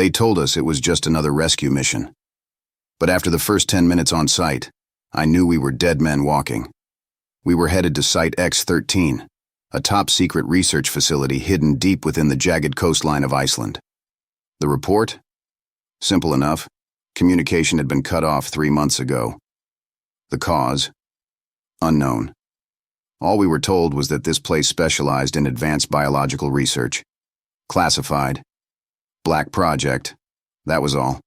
They told us it was just another rescue mission. But after the first 10 minutes on site, I knew we were dead men walking. We were headed to Site X13, a top-secret research facility hidden deep within the jagged coastline of Iceland. The report? Simple enough. Communication had been cut off 3 months ago. The cause? Unknown. All we were told was that this place specialized in advanced biological research. Classified. Black project. That was all.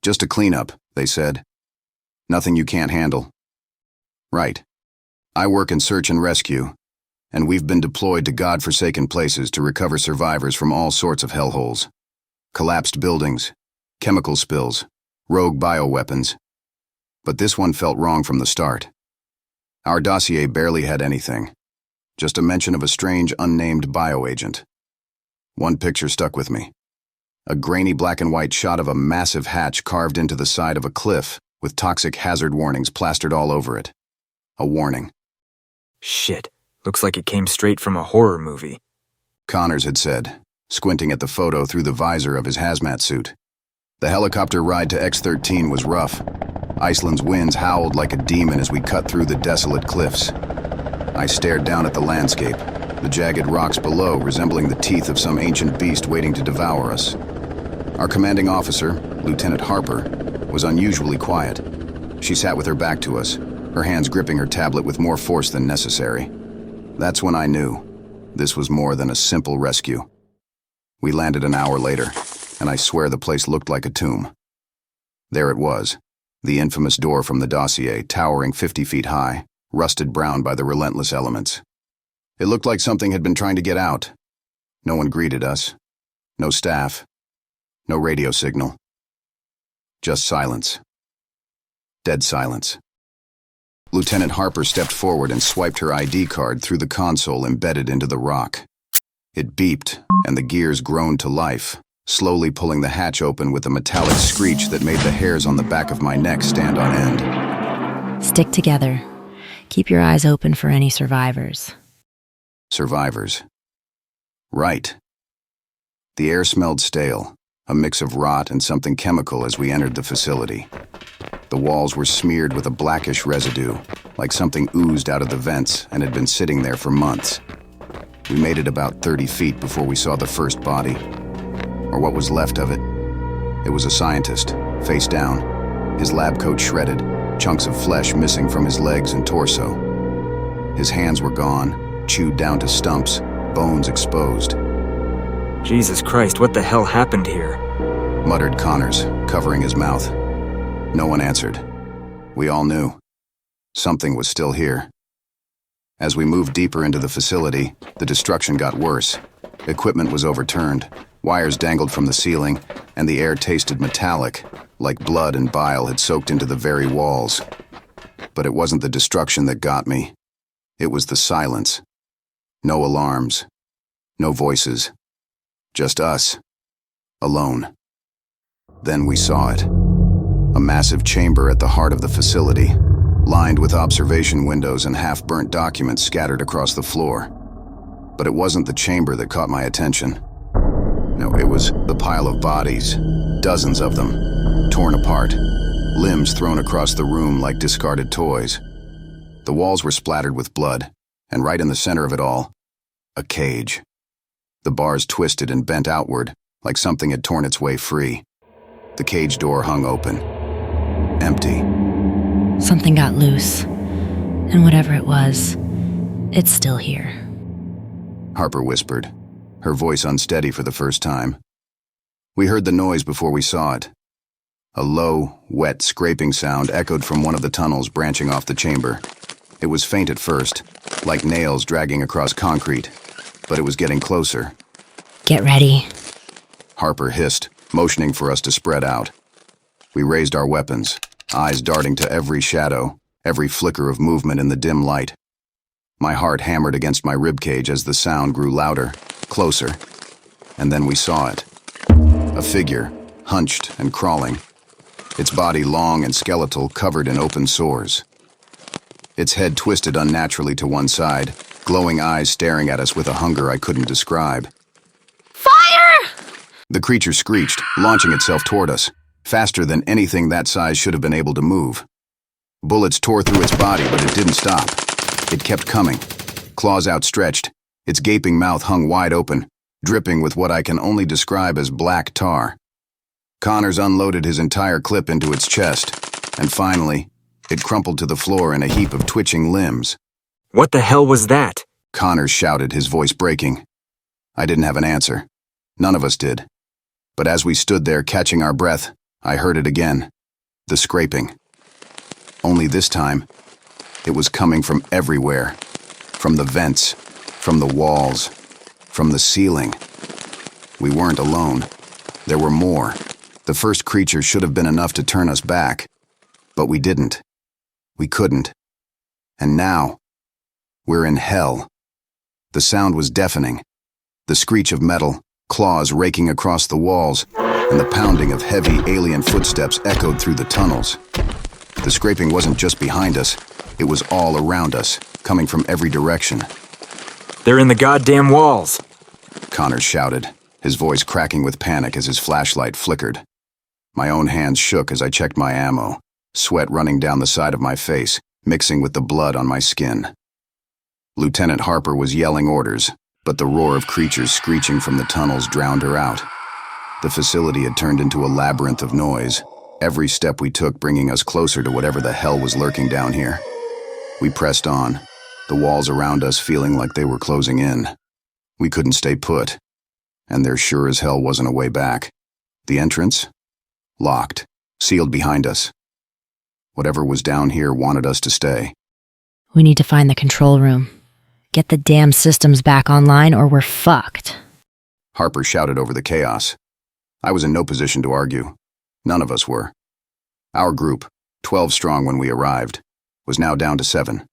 Just a cleanup, they said. Nothing you can't handle. Right. I work in search and rescue, and we've been deployed to God-forsaken places to recover survivors from all sorts of hellholes. Collapsed buildings, chemical spills, rogue bioweapons. But this one felt wrong from the start. Our dossier barely had anything, just a mention of a strange unnamed bioagent. One picture stuck with me. A grainy black and white shot of a massive hatch carved into the side of a cliff with toxic hazard warnings plastered all over it. A warning. Shit, looks like it came straight from a horror movie. Connors had said, squinting at the photo through the visor of his hazmat suit. The helicopter ride to X-13 was rough. Iceland's winds howled like a demon as we cut through the desolate cliffs. I stared down at the landscape, the jagged rocks below resembling the teeth of some ancient beast waiting to devour us. Our commanding officer, Lieutenant Harper, was unusually quiet. She sat with her back to us, her hands gripping her tablet with more force than necessary. That's when I knew this was more than a simple rescue. We landed an hour later, and I swear the place looked like a tomb. There it was, the infamous door from the dossier, towering 50 feet high, rusted brown by the relentless elements. It looked like something had been trying to get out. No one greeted us. No staff. No radio signal. Just silence. Dead silence. Lieutenant Harper stepped forward and swiped her ID card through the console embedded into the rock. It beeped, and the gears groaned to life, slowly pulling the hatch open with a metallic screech that made the hairs on the back of my neck stand on end. Stick together. Keep your eyes open for any survivors. Survivors. Right. The air smelled stale, a mix of rot and something chemical as we entered the facility. The walls were smeared with a blackish residue, like something oozed out of the vents and had been sitting there for months. We made it about 30 feet before we saw the first body, or what was left of it. It was a scientist, face down, his lab coat shredded, chunks of flesh missing from his legs and torso. His hands were gone, chewed down to stumps, bones exposed. Jesus Christ, what the hell happened here? Muttered Connors, covering his mouth. No one answered. We all knew. Something was still here. As we moved deeper into the facility, the destruction got worse. Equipment was overturned, wires dangled from the ceiling, and the air tasted metallic, like blood and bile had soaked into the very walls. But it wasn't the destruction that got me. It was the silence. No alarms. No voices. Just us. Alone. Then we saw it. A massive chamber at the heart of the facility, lined with observation windows and half-burnt documents scattered across the floor. But it wasn't the chamber that caught my attention. No, it was the pile of bodies, dozens of them, torn apart, limbs thrown across the room like discarded toys. The walls were splattered with blood, and right in the center of it all, a cage. The bars twisted and bent outward, like something had torn its way free. The cage door hung open. Empty. Something got loose, and whatever it was, it's still here. Harper whispered, her voice unsteady for the first time. We heard the noise before we saw it. A low, wet scraping sound echoed from one of the tunnels branching off the chamber. It was faint at first, like nails dragging across concrete, but it was getting closer. Get ready. Harper hissed, motioning for us to spread out. We raised our weapons, eyes darting to every shadow, every flicker of movement in the dim light. My heart hammered against my ribcage as the sound grew louder, closer, and then we saw it. A figure, hunched and crawling, its body long and skeletal, covered in open sores. Its head twisted unnaturally to one side, glowing eyes staring at us with a hunger I couldn't describe. Fire! The creature screeched, launching itself toward us, faster than anything that size should have been able to move. Bullets tore through its body, but it didn't stop. It kept coming, claws outstretched, its gaping mouth hung wide open, dripping with what I can only describe as black tar. Connors unloaded his entire clip into its chest, and finally, it crumpled to the floor in a heap of twitching limbs. What the hell was that? Connors shouted, his voice breaking. I didn't have an answer. None of us did. But as we stood there catching our breath, I heard it again. The scraping. Only this time, it was coming from everywhere. From the vents, from the walls, from the ceiling. We weren't alone. There were more. The first creature should have been enough to turn us back. But we didn't. We couldn't. And now, we're in hell. The sound was deafening. The screech of metal, claws raking across the walls, and the pounding of heavy alien footsteps echoed through the tunnels. The scraping wasn't just behind us, it was all around us, coming from every direction. They're in the goddamn walls! Connors shouted, his voice cracking with panic as his flashlight flickered. My own hands shook as I checked my ammo, sweat running down the side of my face, mixing with the blood on my skin. Lieutenant Harper was yelling orders, but the roar of creatures screeching from the tunnels drowned her out. The facility had turned into a labyrinth of noise, every step we took bringing us closer to whatever the hell was lurking down here. We pressed on, the walls around us feeling like they were closing in. We couldn't stay put, and there sure as hell wasn't a way back. The entrance? Locked, sealed behind us. Whatever was down here wanted us to stay. We need to find the control room. Get the damn systems back online or we're fucked. Harper shouted over the chaos. I was in no position to argue. None of us were. Our group, 12 strong when we arrived, was now down to 7.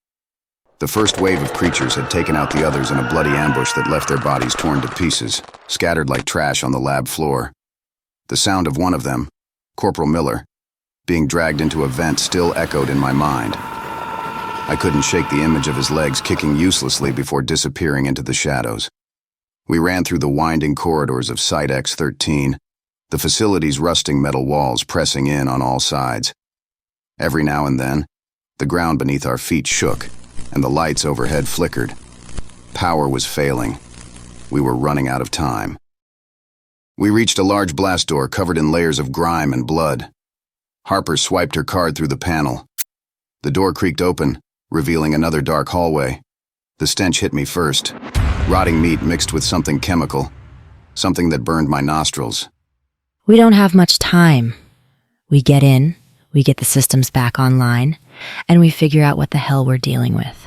The first wave of creatures had taken out the others in a bloody ambush that left their bodies torn to pieces, scattered like trash on the lab floor. The sound of one of them, Corporal Miller, being dragged into a vent still echoed in my mind. I couldn't shake the image of his legs kicking uselessly before disappearing into the shadows. We ran through the winding corridors of Site X13, the facility's rusting metal walls pressing in on all sides. Every now and then, the ground beneath our feet shook, and the lights overhead flickered. Power was failing. We were running out of time. We reached a large blast door covered in layers of grime and blood. Harper swiped her card through the panel. The door creaked open, revealing another dark hallway. The stench hit me first. Rotting meat mixed with something chemical. Something that burned my nostrils. We don't have much time. We get in, we get the systems back online, and we figure out what the hell we're dealing with.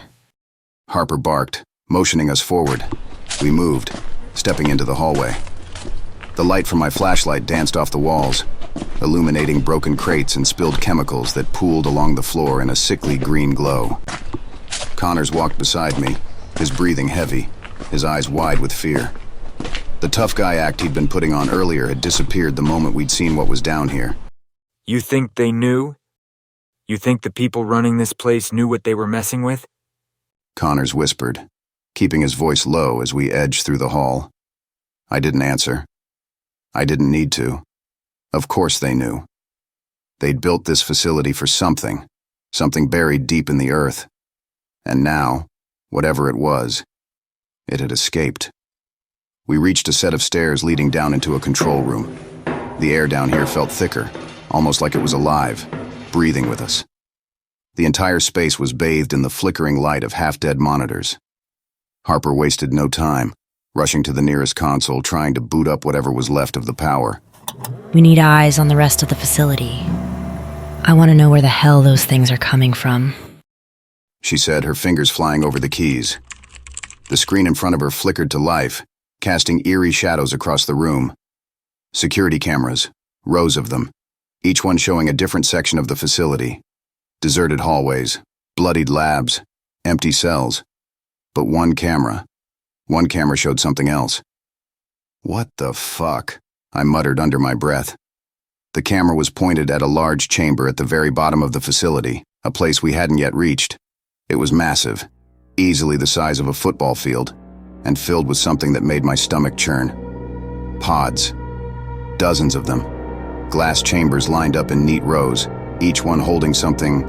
Harper barked, motioning us forward. We moved, stepping into the hallway. The light from my flashlight danced off the walls, illuminating broken crates and spilled chemicals that pooled along the floor in a sickly green glow. Connors walked beside me, his breathing heavy, his eyes wide with fear. The tough guy act he'd been putting on earlier had disappeared the moment we'd seen what was down here. You think they knew? You think the people running this place knew what they were messing with? Connors whispered, keeping his voice low as we edged through the hall. I didn't answer. I didn't need to. Of course they knew. They'd built this facility for something buried deep in the earth. And now, whatever it was, it had escaped. We reached a set of stairs leading down into a control room. The air down here felt thicker, almost like it was alive, breathing with us. The entire space was bathed in the flickering light of half-dead monitors. Harper wasted no time, rushing to the nearest console, trying to boot up whatever was left of the power. We need eyes on the rest of the facility. I want to know where the hell those things are coming from. She said, her fingers flying over the keys. The screen in front of her flickered to life, casting eerie shadows across the room. Security cameras, rows of them, each one showing a different section of the facility. Deserted hallways, bloodied labs, empty cells. But one camera showed something else. What the fuck? I muttered under my breath. The camera was pointed at a large chamber at the very bottom of the facility, a place we hadn't yet reached. It was massive, easily the size of a football field, and filled with something that made my stomach churn. Pods. Dozens of them. Glass chambers lined up in neat rows, each one holding something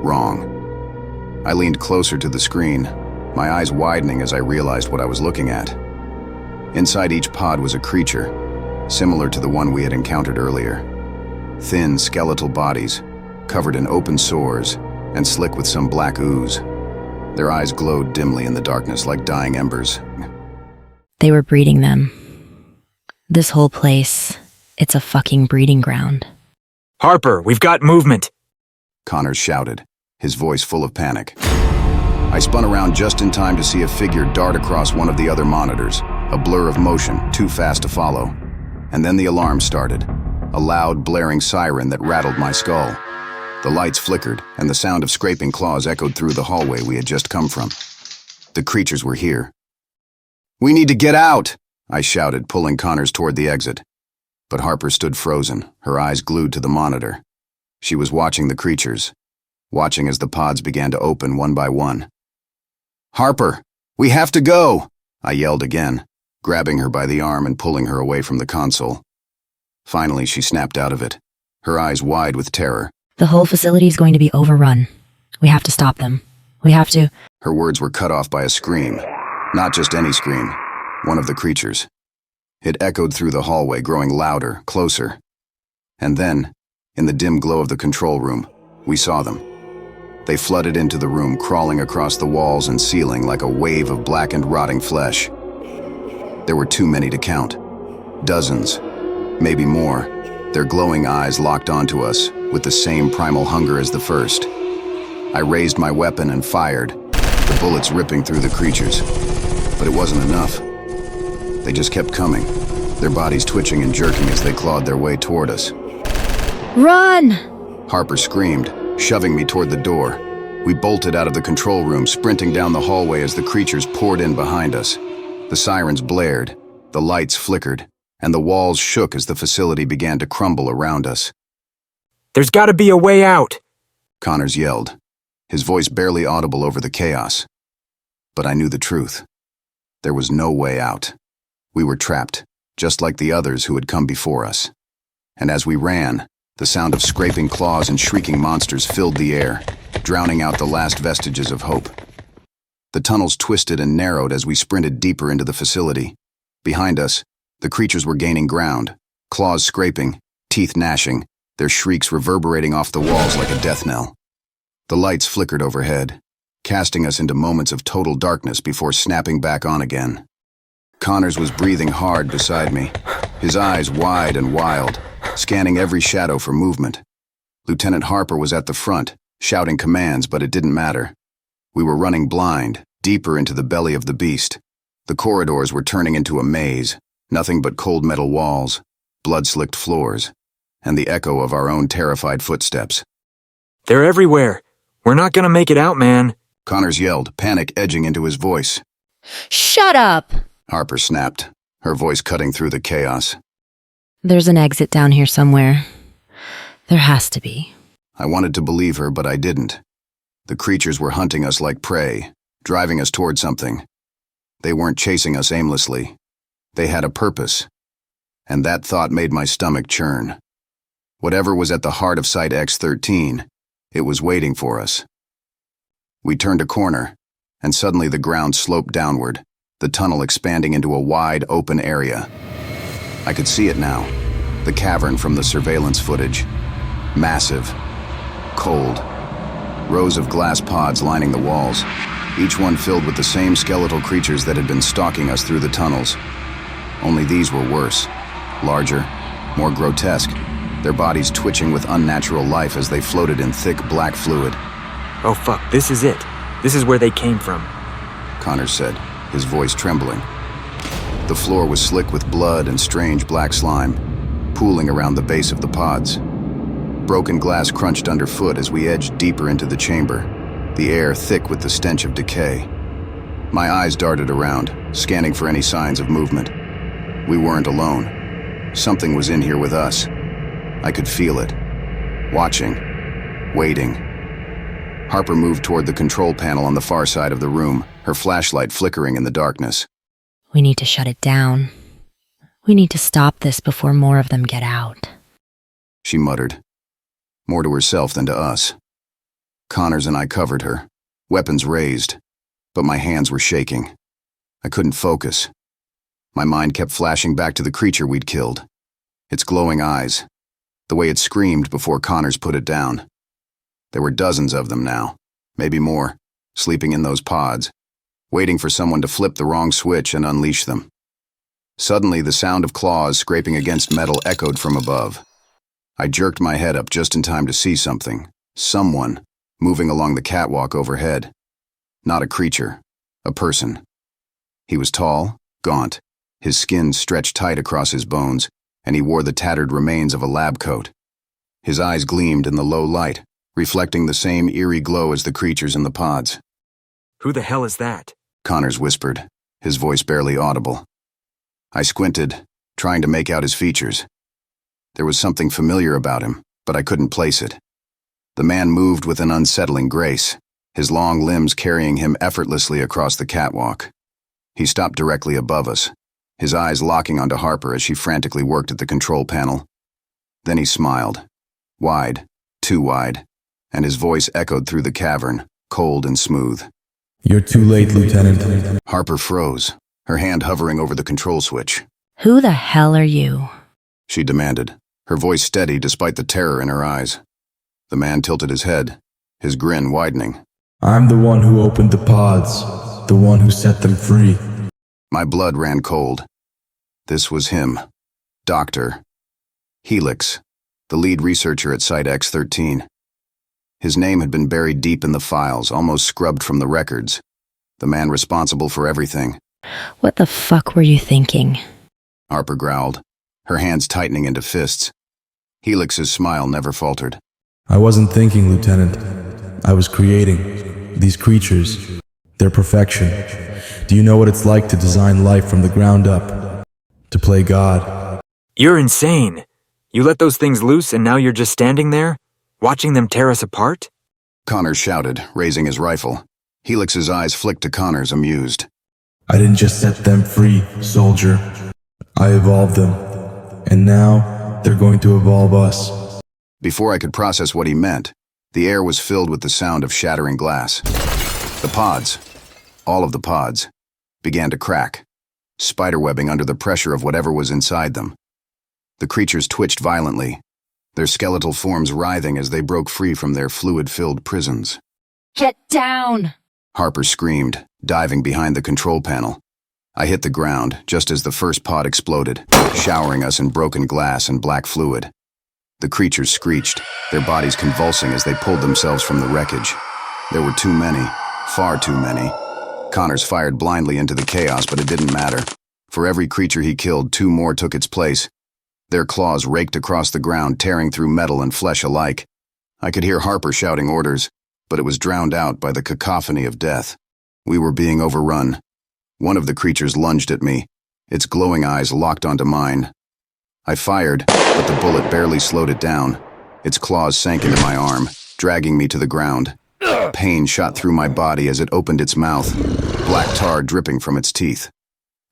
wrong. I leaned closer to the screen, my eyes widening as I realized what I was looking at. Inside each pod was a creature, similar to the one we had encountered earlier. Thin, skeletal bodies, covered in open sores and slick with some black ooze. Their eyes glowed dimly in the darkness like dying embers. They were breeding them. This whole place, it's a fucking breeding ground. Harper, we've got movement! Connors shouted, his voice full of panic. I spun around just in time to see a figure dart across one of the other monitors, a blur of motion, too fast to follow. And then the alarm started, a loud, blaring siren that rattled my skull. The lights flickered, and the sound of scraping claws echoed through the hallway we had just come from. The creatures were here. "We need to get out!" I shouted, pulling Connors toward the exit. But Harper stood frozen, her eyes glued to the monitor. She was watching the creatures, watching as the pods began to open one by one. "Harper, we have to go!" I yelled again, grabbing her by the arm and pulling her away from the console. Finally, she snapped out of it, her eyes wide with terror. The whole facility is going to be overrun. We have to stop them. We have to... Her words were cut off by a scream. Not just any scream, one of the creatures. It echoed through the hallway, growing louder, closer. And then, in the dim glow of the control room, we saw them. They flooded into the room, crawling across the walls and ceiling like a wave of blackened, rotting flesh. There were too many to count. Dozens, maybe more, their glowing eyes locked onto us with the same primal hunger as the first. I raised my weapon and fired, the bullets ripping through the creatures. But it wasn't enough. They just kept coming, their bodies twitching and jerking as they clawed their way toward us. Run! Harper screamed, shoving me toward the door. We bolted out of the control room, sprinting down the hallway as the creatures poured in behind us. The sirens blared, the lights flickered, and the walls shook as the facility began to crumble around us. There's gotta be a way out! Connors yelled, his voice barely audible over the chaos. But I knew the truth. There was no way out. We were trapped, just like the others who had come before us. And as we ran, the sound of scraping claws and shrieking monsters filled the air, drowning out the last vestiges of hope. The tunnels twisted and narrowed as we sprinted deeper into the facility. Behind us, the creatures were gaining ground, claws scraping, teeth gnashing, their shrieks reverberating off the walls like a death knell. The lights flickered overhead, casting us into moments of total darkness before snapping back on again. Connors was breathing hard beside me, his eyes wide and wild, scanning every shadow for movement. Lieutenant Harper was at the front, shouting commands, but it didn't matter. We were running blind, deeper into the belly of the beast. The corridors were turning into a maze, nothing but cold metal walls, blood-slicked floors, and the echo of our own terrified footsteps. They're everywhere. We're not gonna make it out, man. Connors yelled, panic edging into his voice. Shut up! Harper snapped, her voice cutting through the chaos. There's an exit down here somewhere. There has to be. I wanted to believe her, but I didn't. The creatures were hunting us like prey, driving us toward something. They weren't chasing us aimlessly. They had a purpose. And that thought made my stomach churn. Whatever was at the heart of Site X13, it was waiting for us. We turned a corner, and suddenly the ground sloped downward, the tunnel expanding into a wide, open area. I could see it now, the cavern from the surveillance footage. Massive, cold, rows of glass pods lining the walls, each one filled with the same skeletal creatures that had been stalking us through the tunnels. Only these were worse, larger, more grotesque, their bodies twitching with unnatural life as they floated in thick black fluid. Oh fuck, this is it. This is where they came from. Connors said, his voice trembling. The floor was slick with blood and strange black slime, pooling around the base of the pods. Broken glass crunched underfoot as we edged deeper into the chamber, the air thick with the stench of decay. My eyes darted around, scanning for any signs of movement. We weren't alone. Something was in here with us. I could feel it. Watching. Waiting. Harper moved toward the control panel on the far side of the room, her flashlight flickering in the darkness. We need to shut it down. We need to stop this before more of them get out. She muttered, more to herself than to us. Connors and I covered her, weapons raised, but my hands were shaking. I couldn't focus. My mind kept flashing back to the creature we'd killed. Its glowing eyes, the way it screamed before Connors put it down. There were dozens of them now, maybe more, sleeping in those pods, waiting for someone to flip the wrong switch and unleash them. Suddenly, the sound of claws scraping against metal echoed from above. I jerked my head up just in time to see something, someone, moving along the catwalk overhead. Not a creature, a person. He was tall, gaunt, his skin stretched tight across his bones, and he wore the tattered remains of a lab coat. His eyes gleamed in the low light, reflecting the same eerie glow as the creatures in the pods. Who the hell is that? Connors whispered, his voice barely audible. I squinted, trying to make out his features. There was something familiar about him, but I couldn't place it. The man moved with an unsettling grace, his long limbs carrying him effortlessly across the catwalk. He stopped directly above us, his eyes locking onto Harper as she frantically worked at the control panel. Then he smiled, wide, too wide, and his voice echoed through the cavern, cold and smooth. You're too late, Lieutenant. Harper froze, her hand hovering over the control switch. Who the hell are you? She demanded, her voice steady despite the terror in her eyes. The man tilted his head, his grin widening. I'm the one who opened the pods, the one who set them free. My blood ran cold. This was him, Dr. Helix, the lead researcher at Site X13. His name had been buried deep in the files, almost scrubbed from the records. The man responsible for everything. What the fuck were you thinking? Harper growled, her hands tightening into fists. Helix's smile never faltered. I wasn't thinking, Lieutenant. I was creating. These creatures, their perfection. Do you know what it's like to design life from the ground up? To play God? You're insane. You let those things loose and now you're just standing there, watching them tear us apart? Connors shouted, raising his rifle. Helix's eyes flicked to Connors, amused. I didn't just set them free, soldier. I evolved them. And now, they're going to evolve us. Before I could process what he meant, the air was filled with the sound of shattering glass. The pods, all of the pods, began to crack, spiderwebbing under the pressure of whatever was inside them. The creatures twitched violently, their skeletal forms writhing as they broke free from their fluid-filled prisons. Get down! Harper screamed, diving behind the control panel. I hit the ground just as the first pod exploded, showering us in broken glass and black fluid. The creatures screeched, their bodies convulsing as they pulled themselves from the wreckage. There were too many, far too many. Connors fired blindly into the chaos, but it didn't matter. For every creature he killed, two more took its place. Their claws raked across the ground, tearing through metal and flesh alike. I could hear Harper shouting orders, but it was drowned out by the cacophony of death. We were being overrun. One of the creatures lunged at me, its glowing eyes locked onto mine. I fired, but the bullet barely slowed it down. Its claws sank into my arm, dragging me to the ground. Pain shot through my body as it opened its mouth, black tar dripping from its teeth.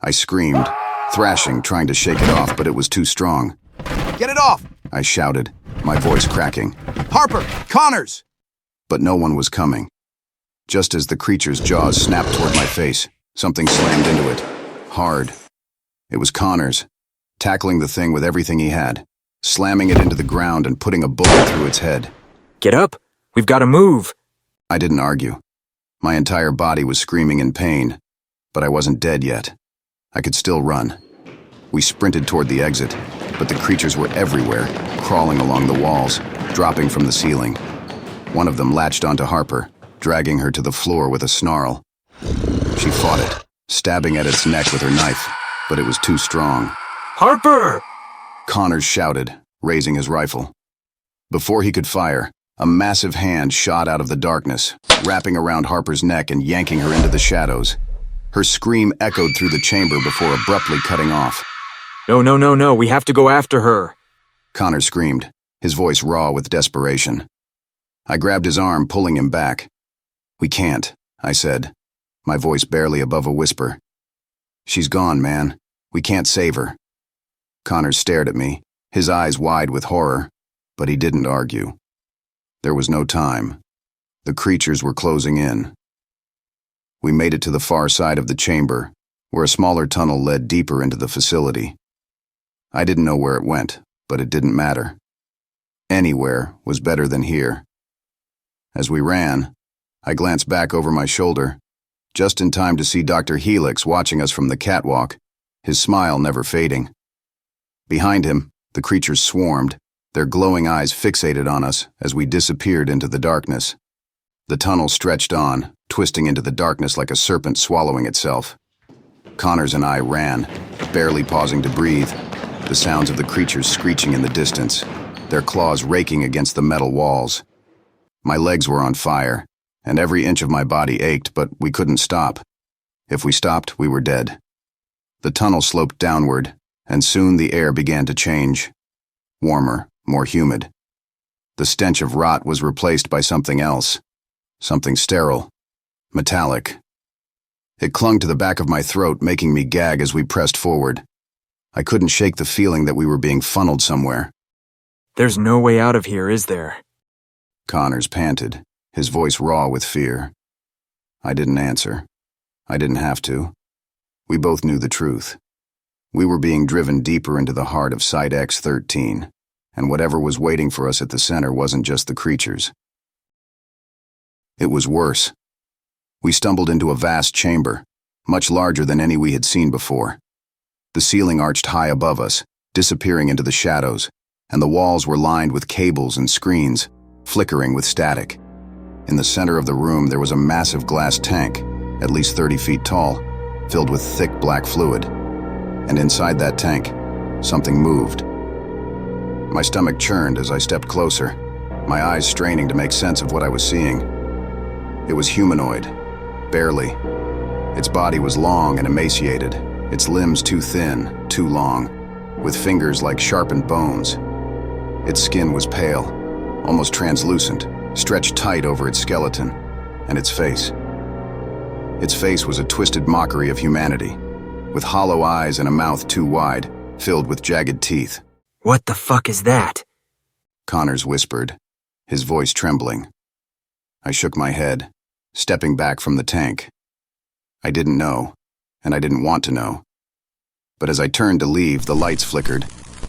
I screamed, thrashing, trying to shake it off, but it was too strong. Get it off! I shouted, my voice cracking. Harper! Connors! But no one was coming. Just as the creature's jaws snapped toward my face, something slammed into it, hard. It was Connors, tackling the thing with everything he had, slamming it into the ground and putting a bullet through its head. Get up! We've got to move! I didn't argue. My entire body was screaming in pain, but I wasn't dead yet. I could still run. We sprinted toward the exit, but the creatures were everywhere, crawling along the walls, dropping from the ceiling. One of them latched onto Harper, dragging her to the floor with a snarl. She fought it, stabbing at its neck with her knife, but it was too strong. Harper! Connors shouted, raising his rifle. Before he could fire, a massive hand shot out of the darkness, wrapping around Harper's neck and yanking her into the shadows. Her scream echoed through the chamber before abruptly cutting off. No, we have to go after her. Connor screamed, his voice raw with desperation. I grabbed his arm, pulling him back. We can't, I said, my voice barely above a whisper. She's gone, man. We can't save her. Connors stared at me, his eyes wide with horror, but he didn't argue. There was no time. The creatures were closing in. We made it to the far side of the chamber, where a smaller tunnel led deeper into the facility. I didn't know where it went, but it didn't matter. Anywhere was better than here. As we ran, I glanced back over my shoulder, just in time to see Dr. Helix watching us from the catwalk, his smile never fading. Behind him, the creatures swarmed, their glowing eyes fixated on us as we disappeared into the darkness. The tunnel stretched on, twisting into the darkness like a serpent swallowing itself. Connors and I ran, barely pausing to breathe, the sounds of the creatures screeching in the distance, their claws raking against the metal walls. My legs were on fire, and every inch of my body ached, but we couldn't stop. If we stopped, we were dead. The tunnel sloped downward, and soon the air began to change. Warmer, more humid. The stench of rot was replaced by something else. Something sterile. Metallic. It clung to the back of my throat, making me gag as we pressed forward. I couldn't shake the feeling that we were being funneled somewhere. There's no way out of here, is there? Connors panted, his voice raw with fear. I didn't answer. I didn't have to. We both knew the truth. We were being driven deeper into the heart of Site X13, and whatever was waiting for us at the center wasn't just the creatures. It was worse. We stumbled into a vast chamber, much larger than any we had seen before. The ceiling arched high above us, disappearing into the shadows, and the walls were lined with cables and screens, flickering with static. In the center of the room there was a massive glass tank, at least 30 feet tall, filled with thick black fluid. And inside that tank, something moved. My stomach churned as I stepped closer, my eyes straining to make sense of what I was seeing. It was humanoid, barely. Its body was long and emaciated, its limbs too thin, too long, with fingers like sharpened bones. Its skin was pale, almost translucent, stretched tight over its skeleton, and its face. Its face was a twisted mockery of humanity, with hollow eyes and a mouth too wide, filled with jagged teeth. What the fuck is that? Connors whispered, his voice trembling. I shook my head, stepping back from the tank. I didn't know, and I didn't want to know. But as I turned to leave, the lights flickered,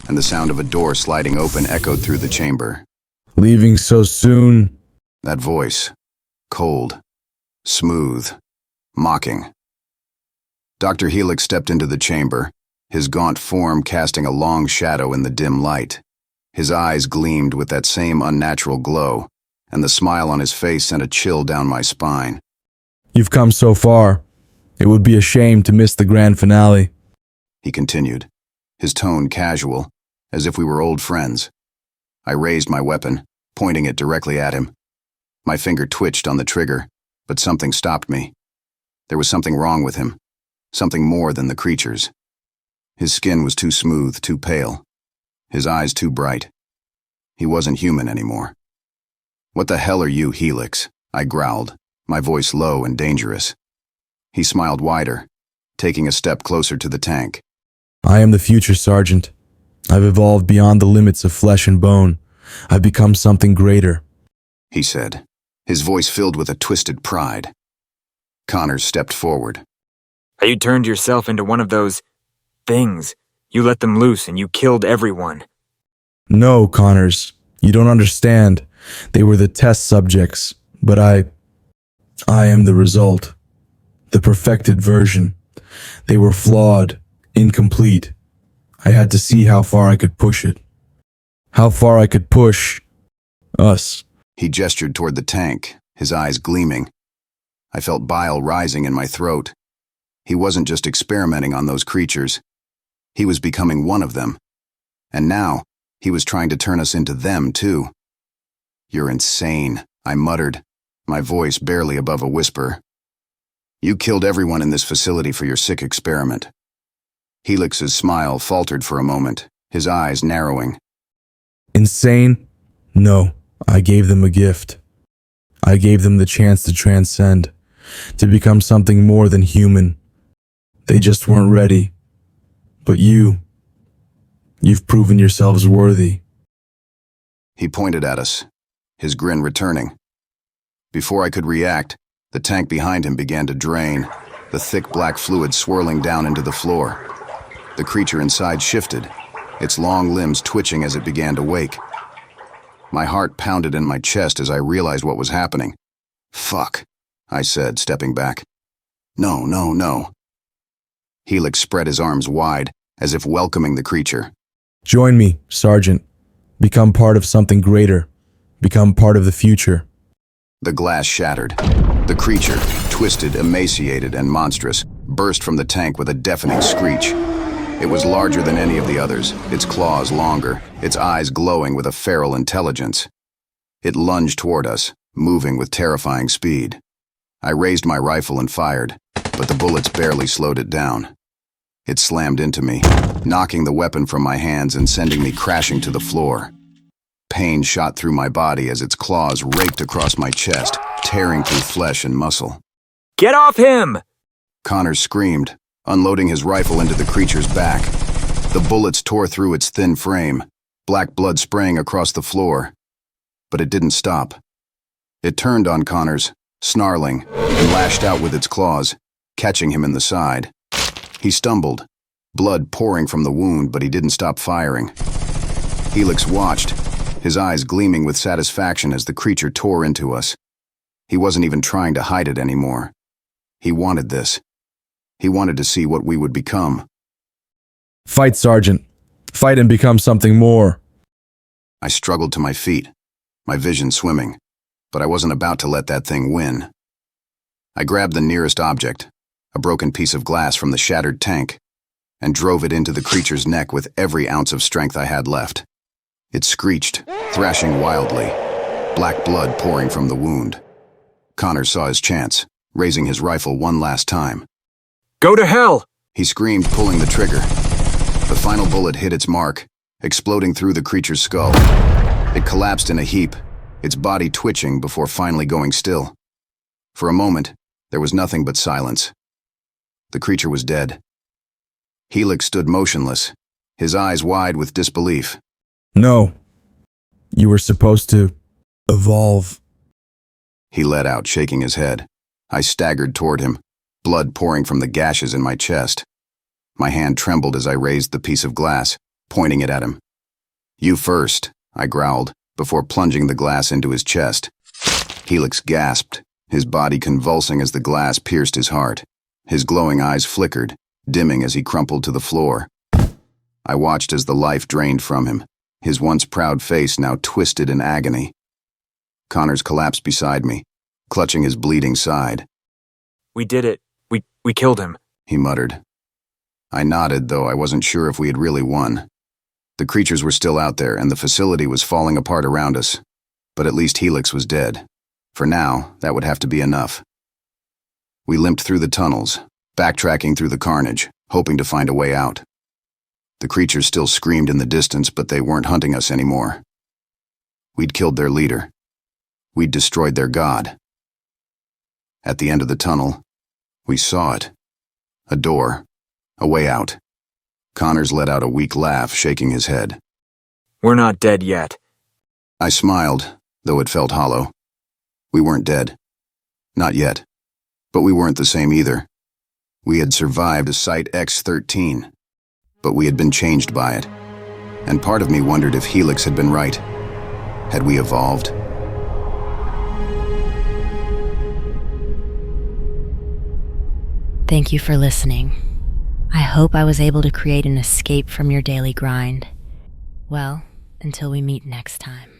and the sound of a door sliding open echoed through the chamber. Leaving so soon? That voice, cold, smooth, mocking. Dr. Helix stepped into the chamber, his gaunt form casting a long shadow in the dim light. His eyes gleamed with that same unnatural glow, and the smile on his face sent a chill down my spine. You've come so far. It would be a shame to miss the grand finale. He continued, his tone casual, as if we were old friends. I raised my weapon, pointing it directly at him. My finger twitched on the trigger, but something stopped me. There was something wrong with him, something more than the creatures. His skin was too smooth, too pale. His eyes too bright. He wasn't human anymore. What the hell are you, Helix? I growled, my voice low and dangerous. He smiled wider, taking a step closer to the tank. I am the future, Sergeant. I've evolved beyond the limits of flesh and bone. I've become something greater, he said, his voice filled with a twisted pride. Connors stepped forward. You turned yourself into one of those things. You let them loose and you killed everyone. No, Connors, you don't understand. They were the test subjects, but I am the result. The perfected version. They were flawed, incomplete. I had to see how far I could push it. How far I could push us. He gestured toward the tank, his eyes gleaming. I felt bile rising in my throat. He wasn't just experimenting on those creatures. He was becoming one of them. And now, he was trying to turn us into them, too. You're insane, I muttered, my voice barely above a whisper. You killed everyone in this facility for your sick experiment. Helix's smile faltered for a moment, his eyes narrowing. Insane? No, I gave them a gift. I gave them the chance to transcend, to become something more than human. They just weren't ready. But you You've proven yourselves worthy. He pointed at us, his grin returning. Before I could react, the tank behind him began to drain, the thick black fluid swirling down into the floor. The creature inside shifted, its long limbs twitching as it began to wake. My heart pounded in my chest as I realized what was happening. "Fuck," I said, stepping back. "No, no, no." Helix spread his arms wide, as if welcoming the creature. Join me, Sergeant. Become part of something greater. Become part of the future. The glass shattered. The creature, twisted, emaciated, and monstrous, burst from the tank with a deafening screech. It was larger than any of the others, its claws longer, its eyes glowing with a feral intelligence. It lunged toward us, moving with terrifying speed. I raised my rifle and fired, but the bullets barely slowed it down. It slammed into me, knocking the weapon from my hands and sending me crashing to the floor. Pain shot through my body as its claws raked across my chest, tearing through flesh and muscle. Get off him! Connors screamed, unloading his rifle into the creature's back. The bullets tore through its thin frame, black blood spraying across the floor. But it didn't stop. It turned on Connors, snarling, and lashed out with its claws, catching him in the side. He stumbled, blood pouring from the wound, but he didn't stop firing. Helix watched, his eyes gleaming with satisfaction as the creature tore into us. He wasn't even trying to hide it anymore. He wanted this. He wanted to see what we would become. Fight, Sergeant. Fight and become something more. I struggled to my feet, my vision swimming, but I wasn't about to let that thing win. I grabbed the nearest object, a broken piece of glass from the shattered tank, and drove it into the creature's neck with every ounce of strength I had left. It screeched, thrashing wildly, black blood pouring from the wound. Connor saw his chance, raising his rifle one last time. Go to hell! He screamed, pulling the trigger. The final bullet hit its mark, exploding through the creature's skull. It collapsed in a heap, its body twitching before finally going still. For a moment, there was nothing but silence. The creature was dead. Helix stood motionless, his eyes wide with disbelief. No. You were supposed to evolve. He let out, shaking his head. I staggered toward him, blood pouring from the gashes in my chest. My hand trembled as I raised the piece of glass, pointing it at him. "You first," I growled, before plunging the glass into his chest. Helix gasped, his body convulsing as the glass pierced his heart. His glowing eyes flickered, dimming as he crumpled to the floor. I watched as the life drained from him, his once proud face now twisted in agony. Connors collapsed beside me, clutching his bleeding side. We did it. We killed him. He muttered. I nodded, though I wasn't sure if we had really won. The creatures were still out there, and the facility was falling apart around us. But at least Helix was dead. For now, that would have to be enough. We limped through the tunnels, backtracking through the carnage, hoping to find a way out. The creatures still screamed in the distance, but they weren't hunting us anymore. We'd killed their leader. We'd destroyed their god. At the end of the tunnel, we saw it. A door. A way out. Connors let out a weak laugh, shaking his head. We're not dead yet. I smiled, though it felt hollow. We weren't dead. Not yet. But we weren't the same either. We had survived a Site X13, but we had been changed by it. And part of me wondered if Helix had been right. Had we evolved? Thank you for listening. I hope I was able to create an escape from your daily grind. Well, until we meet next time.